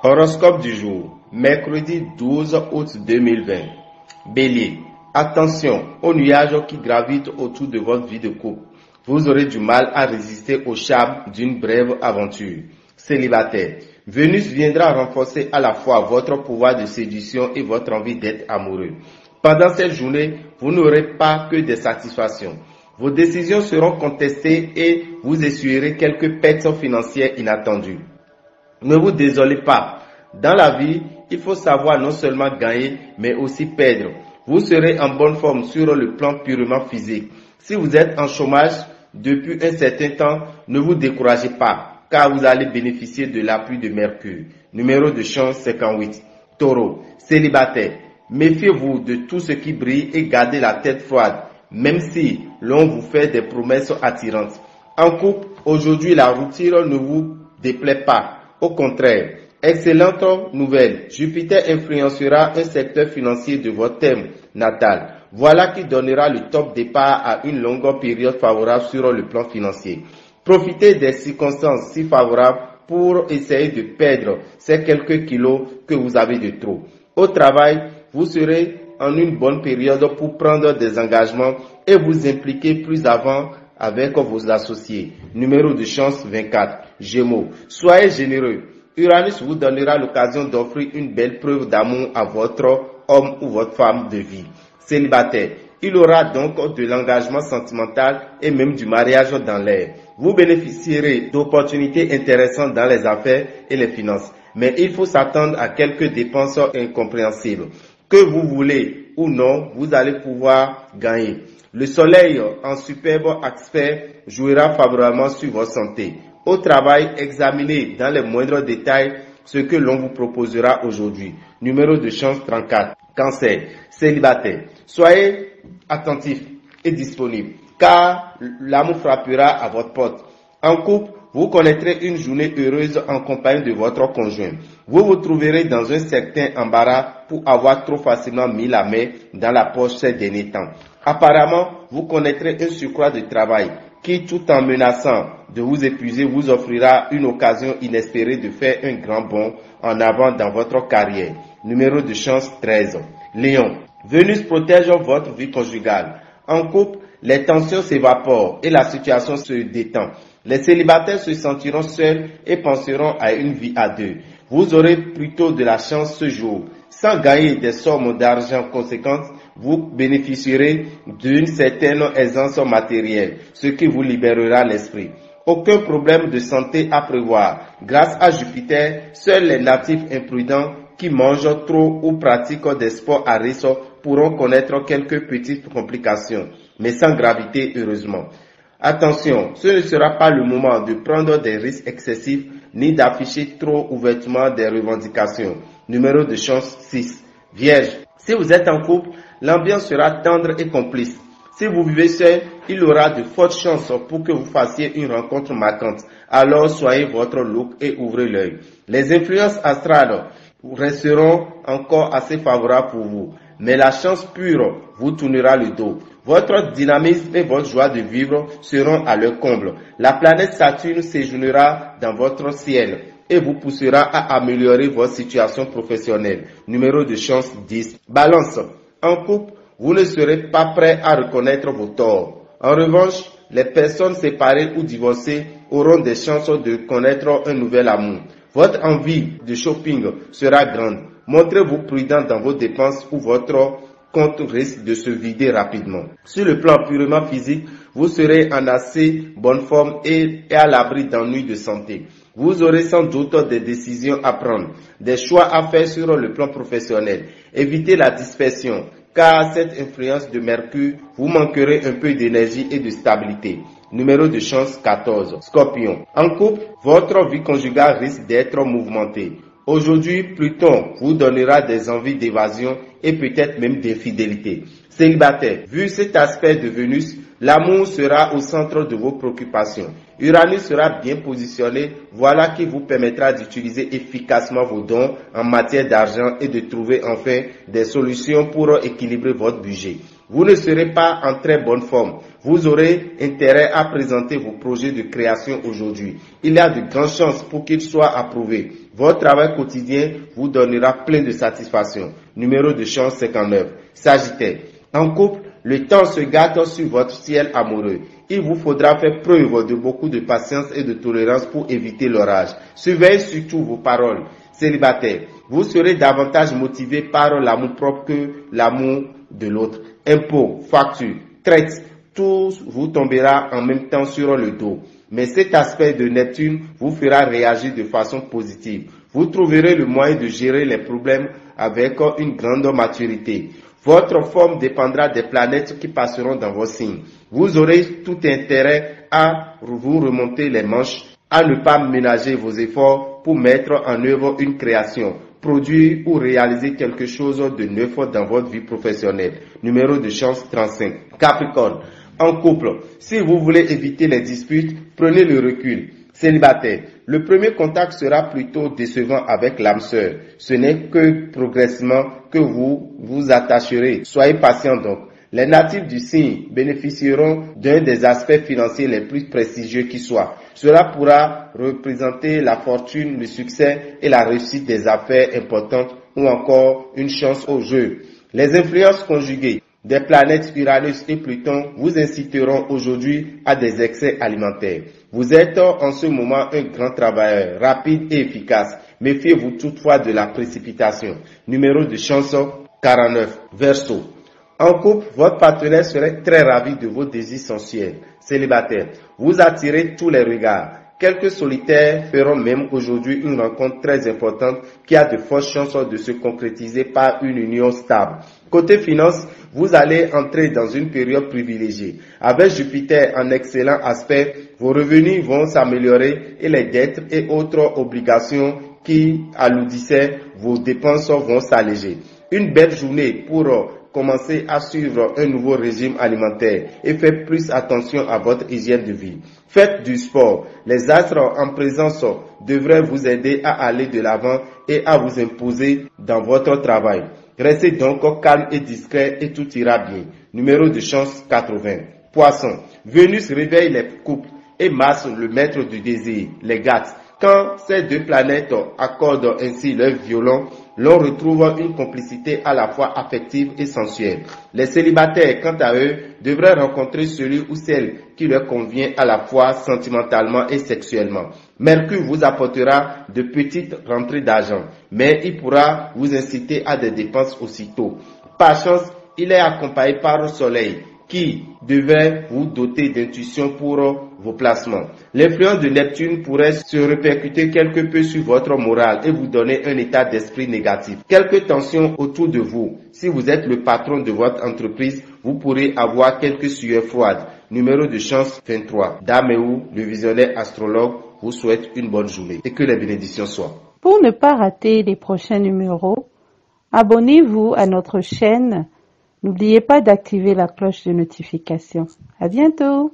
Horoscope du jour, mercredi 12 août 2020. Bélier, attention aux nuages qui gravitent autour de votre vie de couple. Vous aurez du mal à résister au charme d'une brève aventure. Célibataire, Vénus viendra renforcer à la fois votre pouvoir de séduction et votre envie d'être amoureux. Pendant cette journée, vous n'aurez pas que des satisfactions. Vos décisions seront contestées et vous essuierez quelques pertes financières inattendues. Ne vous désolez pas. Dans la vie, il faut savoir non seulement gagner, mais aussi perdre. Vous serez en bonne forme sur le plan purement physique. Si vous êtes en chômage depuis un certain temps, ne vous découragez pas, car vous allez bénéficier de l'appui de Mercure. Numéro de chance 58. Taureau, célibataire. Méfiez-vous de tout ce qui brille et gardez la tête froide, même si l'on vous fait des promesses attirantes. En couple, aujourd'hui, la routine ne vous déplaît pas. Au contraire, excellente nouvelle, Jupiter influencera un secteur financier de votre thème natal. Voilà qui donnera le top départ à une longue période favorable sur le plan financier. Profitez des circonstances si favorables pour essayer de perdre ces quelques kilos que vous avez de trop. Au travail, vous serez en une bonne période pour prendre des engagements et vous impliquer plus avant avec vos associés. Numéro de chance 24. Gémeaux, soyez généreux. Uranus vous donnera l'occasion d'offrir une belle preuve d'amour à votre homme ou votre femme de vie. Célibataire, il aura donc de l'engagement sentimental et même du mariage dans l'air. Vous bénéficierez d'opportunités intéressantes dans les affaires et les finances. Mais il faut s'attendre à quelques dépenses incompréhensibles. Que vous voulez ou non, vous allez pouvoir gagner. Le soleil en superbe aspect jouera favorablement sur votre santé. Au travail, examinez dans les moindres détails ce que l'on vous proposera aujourd'hui. Numéro de chance 34. Cancer, célibataire. Soyez attentif et disponible, car l'amour frappera à votre porte. En couple, vous connaîtrez une journée heureuse en compagnie de votre conjoint. Vous vous trouverez dans un certain embarras pour avoir trop facilement mis la main dans la poche ces derniers temps. Apparemment, vous connaîtrez un surcroît de travail qui, tout en menaçant de vous épuiser, vous offrira une occasion inespérée de faire un grand bond en avant dans votre carrière. Numéro de chance 13. Lion, Vénus protège votre vie conjugale. En couple, les tensions s'évaporent et la situation se détend. Les célibataires se sentiront seuls et penseront à une vie à deux. Vous aurez plutôt de la chance ce jour. Sans gagner des sommes d'argent conséquentes, vous bénéficierez d'une certaine aisance matérielle, ce qui vous libérera l'esprit. Aucun problème de santé à prévoir. Grâce à Jupiter, seuls les natifs imprudents qui mangent trop ou pratiquent des sports à risque pourront connaître quelques petites complications, mais sans gravité heureusement. Attention, ce ne sera pas le moment de prendre des risques excessifs ni d'afficher trop ouvertement des revendications. Numéro de chance 6. Vierge, si vous êtes en couple, l'ambiance sera tendre et complice. Si vous vivez seul, il aura de fortes chances pour que vous fassiez une rencontre marquante. Alors soyez votre look et ouvrez l'œil. Les influences astrales resteront encore assez favorables pour vous, mais la chance pure vous tournera le dos. Votre dynamisme et votre joie de vivre seront à leur comble. La planète Saturne séjournera dans votre ciel et vous poussera à améliorer votre situation professionnelle. Numéro de chance 10. Balance, en couple, vous ne serez pas prêt à reconnaître vos torts. En revanche, les personnes séparées ou divorcées auront des chances de connaître un nouvel amour. Votre envie de shopping sera grande. Montrez-vous prudent dans vos dépenses ou votre compte risque de se vider rapidement. Sur le plan purement physique, vous serez en assez bonne forme et à l'abri d'ennuis de santé. Vous aurez sans doute des décisions à prendre, des choix à faire sur le plan professionnel. Évitez la dispersion, car cette influence de Mercure vous manquerez un peu d'énergie et de stabilité. Numéro de chance 14. Scorpion. En couple, votre vie conjugale risque d'être mouvementée. Aujourd'hui, Pluton vous donnera des envies d'évasion et peut-être même d'infidélité. Célibataire, vu cet aspect de Vénus, l'amour sera au centre de vos préoccupations. Uranus sera bien positionné, voilà qui vous permettra d'utiliser efficacement vos dons en matière d'argent et de trouver enfin des solutions pour équilibrer votre budget. Vous ne serez pas en très bonne forme. Vous aurez intérêt à présenter vos projets de création aujourd'hui. Il y a de grandes chances pour qu'ils soient approuvés. Votre travail quotidien vous donnera plein de satisfaction. Numéro de chance 59. Sagittaire. En couple, le temps se gâte sur votre ciel amoureux. Il vous faudra faire preuve de beaucoup de patience et de tolérance pour éviter l'orage. Surveillez surtout vos paroles. Célibataire, vous serez davantage motivé par l'amour propre que l'amour de l'autre. Impôts, factures, traites, tout vous tombera en même temps sur le dos. Mais cet aspect de Neptune vous fera réagir de façon positive. Vous trouverez le moyen de gérer les problèmes avec une grande maturité. Votre forme dépendra des planètes qui passeront dans vos signes. Vous aurez tout intérêt à vous remonter les manches, à ne pas ménager vos efforts pour mettre en œuvre une création, produire ou réaliser quelque chose de neuf dans votre vie professionnelle. Numéro de chance 35. Capricorne. En couple, si vous voulez éviter les disputes, prenez le recul. Célibataire, le premier contact sera plutôt décevant avec l'âme sœur. Ce n'est que progressivement que vous vous attacherez. Soyez patient donc. Les natifs du signe bénéficieront d'un des aspects financiers les plus prestigieux qui soient. Cela pourra représenter la fortune, le succès et la réussite des affaires importantes ou encore une chance au jeu. Les influences conjuguées des planètes Uranus et Pluton vous inciteront aujourd'hui à des excès alimentaires. Vous êtes en ce moment un grand travailleur, rapide et efficace. Méfiez-vous toutefois de la précipitation. Numéro de chance 49. Verseau. En couple, votre partenaire serait très ravi de vos désirs sensuels. Célibataire, vous attirez tous les regards. Quelques solitaires feront même aujourd'hui une rencontre très importante qui a de fortes chances de se concrétiser par une union stable. Côté finance, vous allez entrer dans une période privilégiée. Avec Jupiter en excellent aspect, vos revenus vont s'améliorer et les dettes et autres obligations qui alourdissaient vos dépenses vont s'alléger. Une belle journée pour commencez à suivre un nouveau régime alimentaire et faites plus attention à votre hygiène de vie. Faites du sport. Les astres en présence devraient vous aider à aller de l'avant et à vous imposer dans votre travail. Restez donc calme et discret et tout ira bien. Numéro de chance 80. Poisson. Vénus réveille les couples et Mars le maître du désir, les gâte. Quand ces deux planètes accordent ainsi leur violon, l'on retrouve une complicité à la fois affective et sensuelle. Les célibataires, quant à eux, devraient rencontrer celui ou celle qui leur convient à la fois sentimentalement et sexuellement. Mercure vous apportera de petites rentrées d'argent, mais il pourra vous inciter à des dépenses aussitôt. Par chance, il est accompagné par le soleil, qui devrait vous doter d'intuition pour vos placements. L'influence de Neptune pourrait se répercuter quelque peu sur votre morale et vous donner un état d'esprit négatif. Quelques tensions autour de vous. Si vous êtes le patron de votre entreprise, vous pourrez avoir quelques sueurs froides. Numéro de chance 23. Daméou, le visionnaire astrologue, vous souhaite une bonne journée et que les bénédictions soient. Pour ne pas rater les prochains numéros, abonnez-vous à notre chaîne. N'oubliez pas d'activer la cloche de notification. À bientôt!